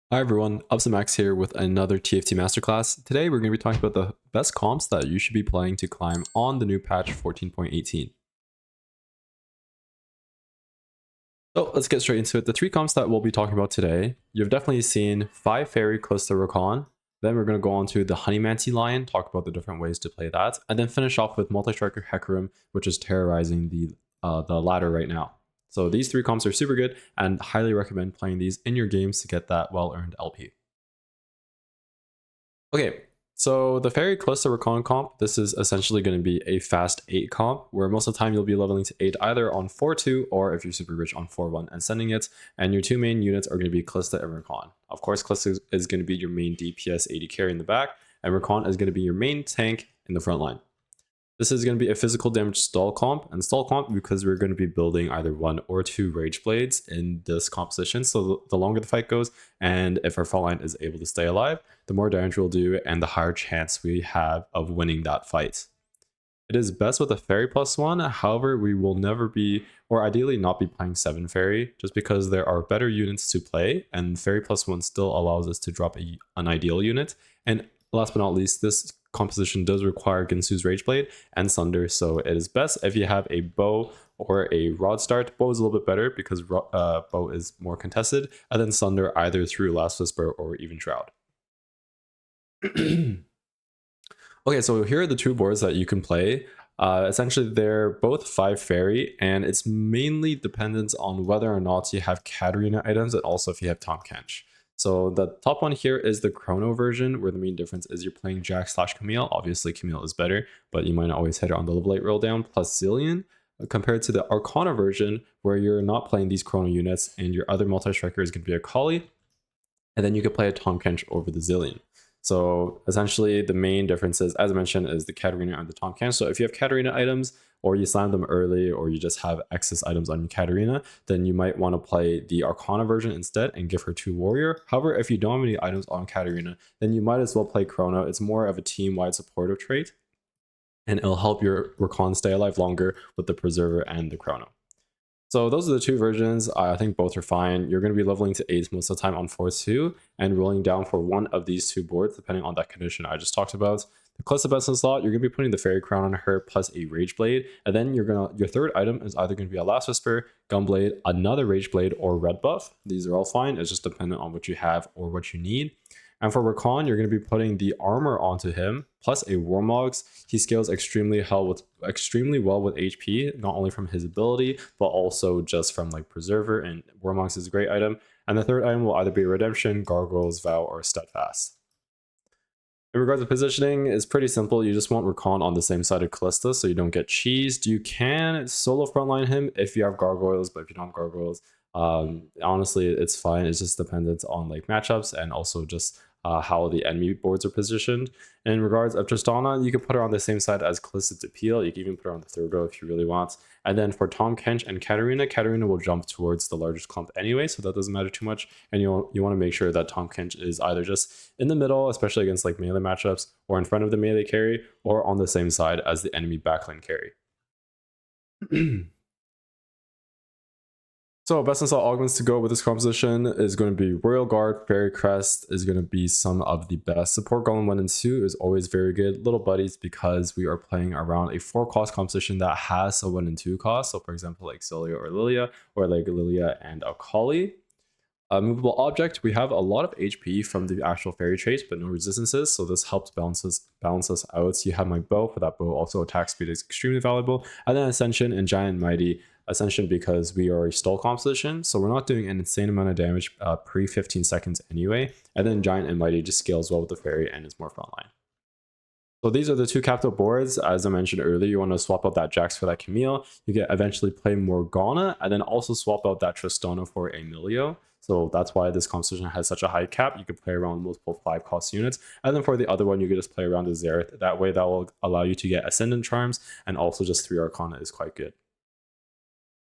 Hi everyone, Upsetmax here with another TFT masterclass. Today we're going to be talking about the best comps that you should be playing to climb on the new patch 14.18. So let's get straight into it. The three comps that we'll be talking about today, you've definitely seen 5 Faerie Kalista Rakan. Then we're going to go on to the Honeymancy Lion, talk about the different ways to play that, and then finish off with Multistriker Hecarim, which is terrorizing the ladder right now. So these three comps are super good and highly recommend playing these in your games to get that well-earned LP. Okay, so the Faerie Kalista Rakan comp, this is essentially going to be a fast 8 comp, where most of the time you'll be leveling to 8 either on 4-2 or if you're super rich on 4-1 and sending it, and your two main units are going to be Kalista and Rakan. Of course, Kalista is going to be your main DPS 80 carry in the back, and Rakan is going to be your main tank in the front line. This is going to be a physical damage stall comp, and stall comp because we're going to be building either 1 or 2 Rage Blades in this composition, so the longer the fight goes, and if our front line is able to stay alive, the more damage we'll do, and the higher chance we have of winning that fight. It is best with a Faerie +1, however, we will never be, or ideally not be playing 7 Faerie, just because there are better units to play, and Faerie +1 still allows us to drop an ideal unit, and last but not least, this composition does require Ginsu's Rageblade and Sunder, so it is best if you have a bow or a rod start. Bow is a little bit better because bow is more contested, and then Sunder either through Last Whisper or even Shroud. Okay, so here are the two boards that you can play. Essentially, they're both 5 Faerie, and it's mainly dependent on whether or not you have Katarina items and also if you have Tahm Kench. So the top one here is the Chrono version, where the main difference is you're playing Jack/Camille. Obviously, Camille is better, but you might not always hit it on the level 8 roll down, plus Zillion, compared to the Arcana version, where you're not playing these Chrono units, and your other multi-striker is going to be a Kali, and then you can play a Tahm Kench over the Zillion. So essentially, the main differences, as I mentioned, is the Katarina and the Tahm Kench. So if you have Katarina items, or you slam them early, or you just have excess items on your Katarina, then you might want to play the Arcana version instead and give her 2 Warrior. However, if you don't have any items on Katarina, then you might as well play Chrono. It's more of a team-wide supportive trait, and it'll help your Rakan stay alive longer with the Preserver and the Chrono. So those are the two versions. I think both are fine. You're going to be leveling to 8 most of the time on 4-2 and rolling down for one of these two boards, depending on that condition I just talked about. The Kalista best in slot, you're going to be putting the Faerie Crown on her plus a Rage Blade, and then your third item is either going to be a Last Whisper, Gunblade, another Rage Blade, or Red Buff. These are all fine. It's just dependent on what you have or what you need. And for Rakan, you're going to be putting the armor onto him, plus a Warmogs. He scales extremely well with HP, not only from his ability, but also just from like Preserver, and Warmogs is a great item. And the third item will either be Redemption, Gargoyles, Vow, or Steadfast. In regards to positioning, it's pretty simple. You just want Rakan on the same side of Kalista so you don't get cheesed. You can solo frontline him if you have Gargoyles, but if you don't have Gargoyles, honestly, it's fine. It's just dependent on like matchups and also just how the enemy boards are positioned. In regards of Tristana, you can put her on the same side as Kalista to peel. You can even put her on the third row if you really want. And then for Tahm Kench and Katarina will jump towards the largest clump anyway, so that doesn't matter too much. And you want to make sure that Tahm Kench is either just in the middle, especially against like melee matchups, or in front of the melee carry, or on the same side as the enemy backline carry. So best in slot augments to go with this composition is going to be Royal Guard, Fairy Crest is going to be some of the best. Support Golem 1 and 2 is always very good. Little Buddies because we are playing around a 4 cost composition that has a 1 and 2 cost. So for example, like Cilia or Lilia, or like Lilia and Akali. A movable object, we have a lot of HP from the actual Faerie trait, but no resistances, so this helps balance us out. You have my bow, for that bow also attack speed is extremely valuable. And then Ascension and Giant and Mighty. Ascension because we are a stall composition, so we're not doing an insane amount of damage pre 15 seconds anyway. And then Giant and Mighty just scales well with the Faerie and is more frontline. So these are the two capital boards. As I mentioned earlier, you want to swap out that Jax for that Camille. You can eventually play Morgana and then also swap out that Tristana for Emilio. So that's why this composition has such a high cap. You could play around multiple 5 cost units. And then for the other one, you could just play around the Xerath. That way that will allow you to get Ascendant Charms, and also just 3 Arcana is quite good.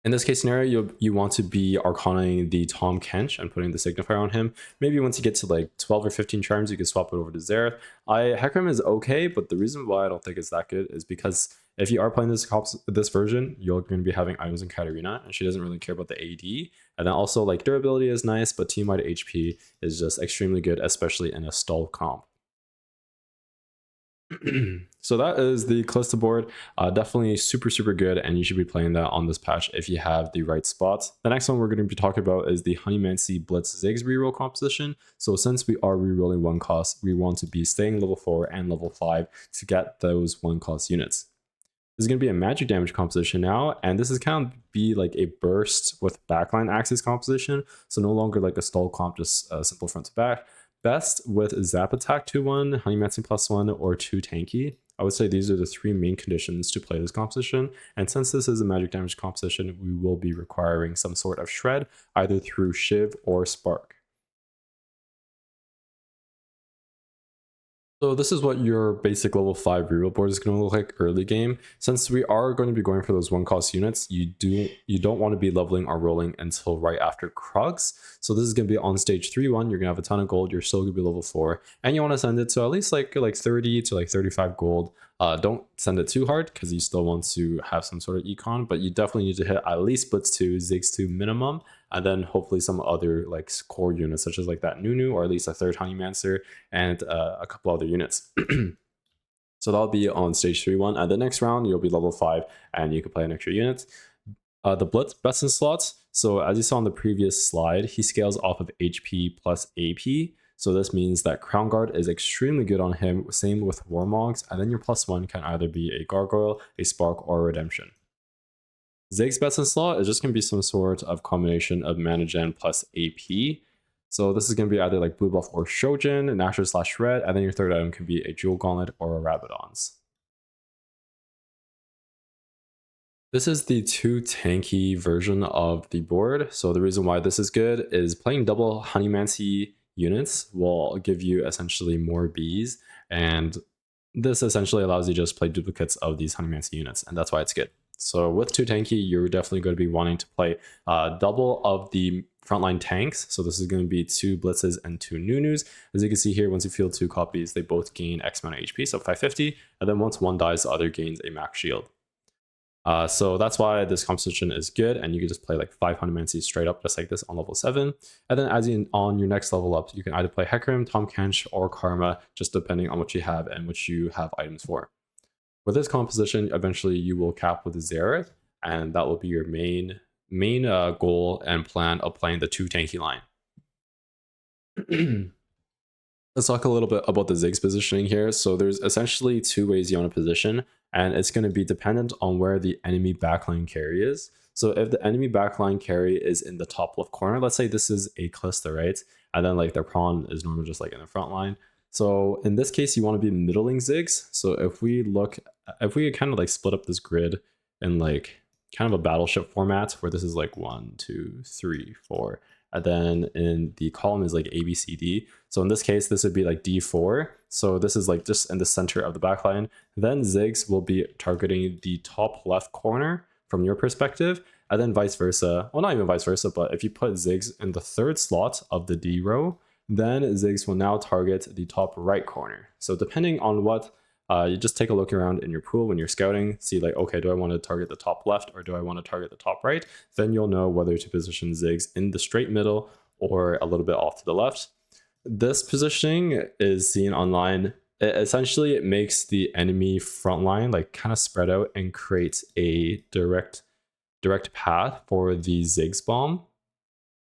In this case scenario, you want to be Arcanaing the Tahm Kench and putting the Signifier on him. Maybe once you get to like 12 or 15 charms, you can swap it over to Xerath. Hecarim is okay, but the reason why I don't think it's that good is because If you are playing this version, you're going to be having items in Katarina, and she doesn't really care about the AD. And then also like durability is nice, but team-wide HP is just extremely good, especially in a stall comp. So that is the Kalista board. Definitely super good, and you should be playing that on this patch if you have the right spots. The next one we're going to be talking about is the Honeymancy Blitz Ziggs reroll composition. So since we are rerolling 1 cost, we want to be staying level 4 and level 5 to get those 1 cost units. This is going to be a magic damage composition now, and this is kind of be like a burst with backline axis composition, so no longer like a stall comp, just simple front to back. Best with Zap Attack 2-1, Honeymancy +1, or 2 tanky. I would say these are the 3 main conditions to play this composition, and since this is a magic damage composition, we will be requiring some sort of shred, either through Shiv or Spark. So this is what your basic level 5 reroll board is going to look like early game. Since we are going to be going for those 1 cost units, you don't want to be leveling or rolling until right after Krugs. So this is going to be on stage 3-1. You're going to have a ton of gold. You're still going to be level 4, and you want to send it to at least like 30 to like 35 gold. Don't send it too hard because you still want to have some sort of econ, but you definitely need to hit at least Blitz 2, Ziggs 2 minimum, and then hopefully some other like core units such as like that Nunu, or at least a 3rd Honeymancer, and a couple other units. So that'll be on stage 3-1, and the next round you'll be level 5 and you can play an extra unit. The Blitz best in slots. So as you saw on the previous slide, he scales off of HP plus AP. So this means that Crown Guard is extremely good on him, same with Warmogs, and then your +1 can either be a Gargoyle, a Spark, or a Redemption. Ziggs best in slot is just going to be some sort of combination of Mana Gen plus AP. So this is going to be either like Blue Buff or Shojin, Nashor/Red, and then your 3rd item can be a Jewel Gauntlet or a Rabadons. This is the 2 tanky version of the board. So the reason why this is good is playing double Honeymancy units will give you essentially more bees, and this essentially allows you to just play duplicates of these Honeymancy units, and that's why it's good. So with 2 tanky, you're definitely going to be wanting to play double of the frontline tanks. So this is going to be 2 Blitzes and 2 Nunus. As you can see here, once you field 2 copies, they both gain X amount of HP, so 550, and then once one dies, the other gains a max shield. So that's why this composition is good, and you can just play like 5 Honeymancy straight up just like this on level 7. And then as you on your next level up, you can either play Hecarim, Tahm Kench, or Karma, just depending on what you have and what you have items for. With this composition, eventually you will cap with Xerath, and that will be your main goal and plan of playing the 2 tanky line. Let's talk a little bit about the Ziggs positioning here. So there's essentially 2 ways you want to position, and it's going to be dependent on where the enemy backline carry is. So if the enemy backline carry is in the top left corner, let's say this is a Kalista, right? And then like their prawn is normally just like in the front line. So in this case, you want to be middling Ziggs. So if we kind of like split up this grid in like kind of a battleship format where this is like 1, 2, 3, 4, and then in the column is like A, B, C, D. So in this case, this would be like D4. So this is like just in the center of the backline. Then Ziggs will be targeting the top left corner from your perspective, and then vice versa. Well, not even vice versa, but if you put Ziggs in the 3rd slot of the D row, then Ziggs will now target the top right corner. So depending on what, you just take a look around in your pool when you're scouting, see like, okay, do I want to target the top left or do I want to target the top right? Then you'll know whether to position Ziggs in the straight middle or a little bit off to the left. This positioning is seen online. Essentially, it makes the enemy front line like kind of spread out and creates a direct path for the Ziggs bomb.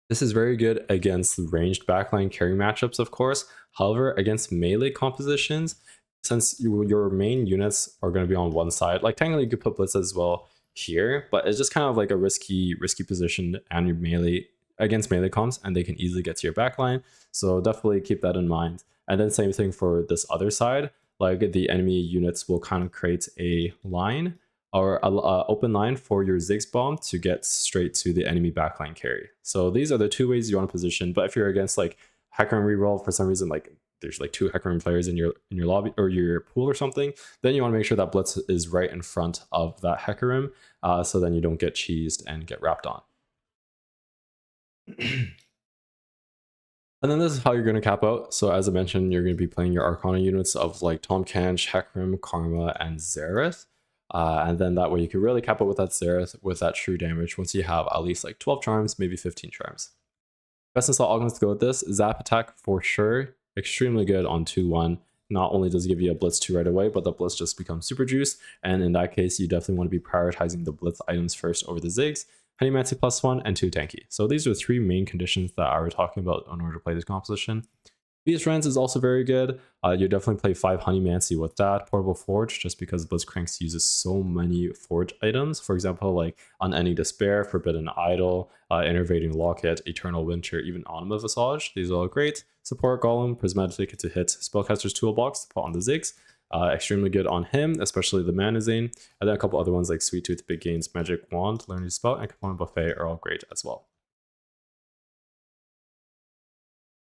This is very good against ranged backline carry matchups, of course. However, against melee compositions, since your main units are going to be on one side, like technically you could put Blitz as well here, but it's just kind of like a risky position and your melee against melee comps, and they can easily get to your backline. So definitely keep that in mind. And then same thing for this other side, like the enemy units will kind of create a line or a open line for your Ziggs bomb to get straight to the enemy backline carry. So these are the 2 ways you want to position. But if you're against like Hecarim reroll for some reason, like there's like 2 Hecarim players in your lobby or your pool or something, then you want to make sure that Blitz is right in front of that Hecarim, so then you don't get cheesed and get wrapped on. And then this is how you're going to cap out. So as I mentioned, you're going to be playing your Arcana units of like Tahm Kench, Hecarim, Karma, and Xerath. And then that way you can really cap it with that Zereth with that true damage once you have at least like 12 charms, maybe 15 charms. Best in slot augments to go with this, Zap Attack for sure, extremely good on 2-1. Not only does it give you a Blitz 2 right away, but the Blitz just becomes super juiced, and in that case, you definitely want to be prioritizing the Blitz items first over the Ziggs. Honeymancy +1 and 2 tanky. So these are 3 main conditions that I was talking about in order to play this composition. Beast Rends is also very good. You definitely play 5 Honeymancy with that. Portable Forge, just because Blitzcranks uses so many Forge items. For example, like Unending Despair, Forbidden Idol, Innervating Locket, Eternal Winter, even Anima Visage. These are all great. Support Golem, Prismatic Ticket to hit Spellcaster's Toolbox to put on the Ziggs. Extremely good on him, especially the Mana Zane. And then a couple other ones like Sweet Tooth, Big Gains, Magic Wand, Learn New Spell, and Component Buffet are all great as well.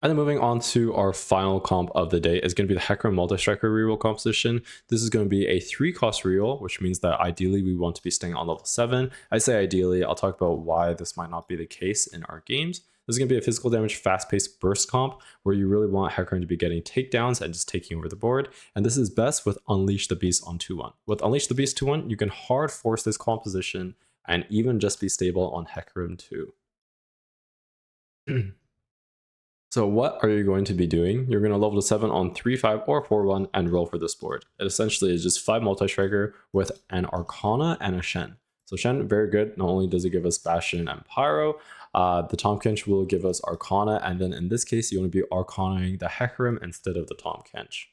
And then moving on to our final comp of the day is going to be the Hecarim Multistriker reroll composition. This is going to be a 3-cost reroll, which means that ideally we want to be staying on level 7. I say ideally, I'll talk about why this might not be the case in our games. This is going to be a physical damage, fast-paced burst comp where you really want Hecarim to be getting takedowns and just taking over the board. And this is best with Unleash the Beast on 2-1. With Unleash the Beast 2-1, you can hard force this composition and even just be stable on Hecarim 2. So what are you going to be doing? You're going to level to 7 on 3-5 or 4-1 and roll for this board. It essentially is just 5 Multistriker with an Arcana and a Shen. So Shen, very good. Not only does it give us Bastion and Pyro, the Tahm Kench will give us Arcana, and then in this case, you want to be Arcanaing the Hecarim instead of the Tahm Kench.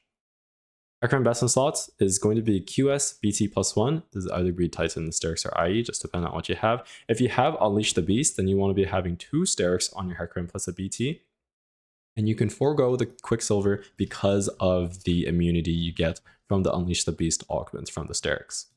Hecarim best in slots is going to be QS, BT +1. This is either be Titan, Sterix, or IE, just depending on what you have. If you have Unleash the Beast, then you want to be having 2 Sterix on your Hecarim plus a BT. And you can forego the Quicksilver because of the immunity you get from the Unleash the Beast augments from the Sterix.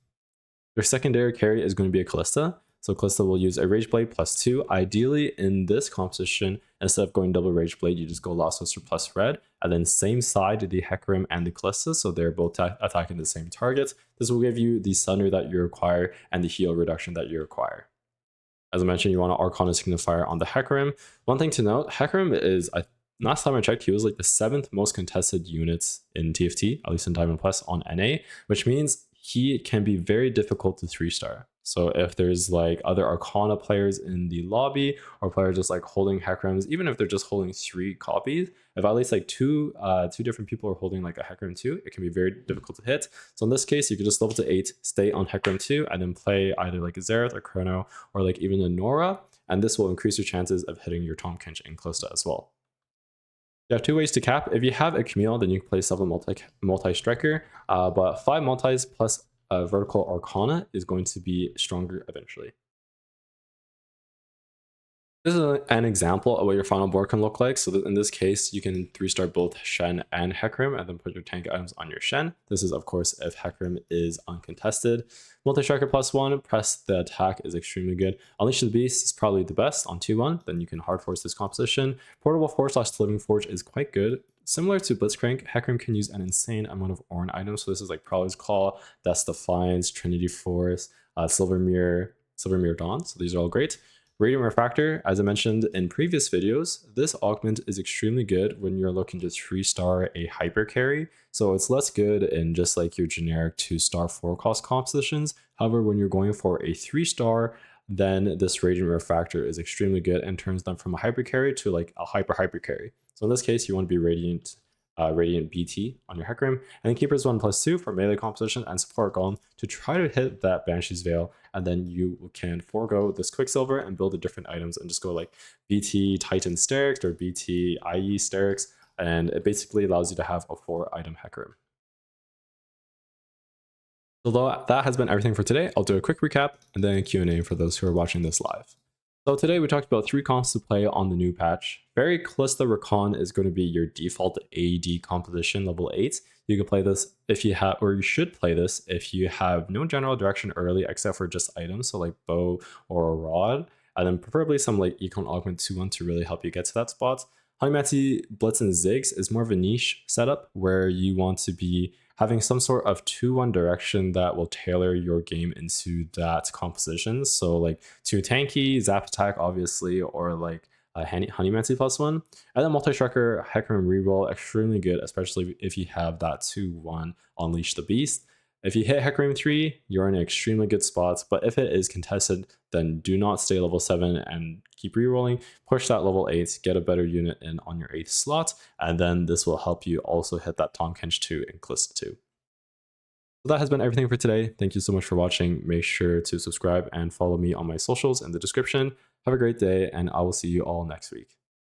Your secondary carry is going to be a Kalista. So Kalista will use a Rage Blade +2. Ideally, in this composition, instead of going double Rage Blade, you just go Last Sorcerer plus red. And then same side, the Hecarim and the Kalista, so they're both attacking the same target. This will give you the Sunder that you require and the heal reduction that you require. As I mentioned, you want to Arcana Signifier on the Hecarim. One thing to note, Hecarim is, last time I checked, he was like the 7th most contested units in TFT, at least in Diamond Plus on NA, which means he can be very difficult to 3-star. So if there's like other Arcana players in the lobby or players just like holding Hecarims, even if they're just holding 3 copies, if at least like two different people are holding like a Hecarim 2, it can be very difficult to hit. So in this case, you could just level to 8, stay on Hecarim 2, and then play either like a Zereth or Chrono or like even a Nora, and this will increase your chances of hitting your Tahm Kench and Kalista as well. You have 2 ways to cap. If you have a Camille, then you can play 7 multi-striker, but 5 multis plus vertical Arcana is going to be stronger eventually. This is an example of what your final board can look like. So in this case, you can 3-star both Shen and Hecarim and then put your tank items on your Shen. This is, of course, if Hecarim is uncontested. Multi-striker +1, press the attack is extremely good. Unleash the Beast is probably the best on 2-1. Then you can hard force this composition. Portable Forge / Living Forge is quite good. Similar to Blitzcrank, Hecarim can use an insane amount of Ornn items. So this is like Prowler's Claw, Death's Defiance, Trinity Force, Silver Mirror Dawn. So these are all great. Radiant Refractor, as I mentioned in previous videos, this augment is extremely good when you're looking to 3-star a hyper carry. So it's less good in just like your generic 2-star 4-cost compositions. However, when you're going for a 3-star, then this Radiant Refractor is extremely good and turns them from a hyper carry to like a hyper carry. So in this case, you want to be Radiant BT on your Hecarim, and then Keeper's 1+2 for melee composition and support Golem to try to hit that Banshee's Veil, and then you can forego this Quicksilver and build the different items and just go like BT Titan Sterix or BT IE Sterix, and it basically allows you to have a 4-item Hecarim. So that has been everything for today. I'll do a quick recap and then a Q&A for those who are watching this live. So today we talked about 3 comps to play on the new patch. Faerie, Kalista, Rakan is going to be your default AD composition, level 8. You can play this if you have, or you should play this if you have no general direction early except for just items, so like bow or a rod, and then preferably some like Econ Augment 2-1 to really help you get to that spot. Honeymancy, Blitz, and Ziggs is more of a niche setup where you want to be having some sort of 2-1 direction that will tailor your game into that composition. So like 2 tanky, Zap Attack obviously, or like Honeymancy +1. And then Multi-Striker, Hecarim reroll, extremely good, especially if you have that 2-1 Unleash the Beast. If you hit Hecarim 3, you're in an extremely good spot, but if it is contested, then do not stay level 7 and keep rerolling. Push that level 8, get a better unit in on your 8th slot, and then this will help you also hit that Tahm Kench 2 and Kalista 2. So that has been everything for today. Thank you so much for watching. Make sure to subscribe and follow me on my socials in the description. Have a great day, and I will see you all next week.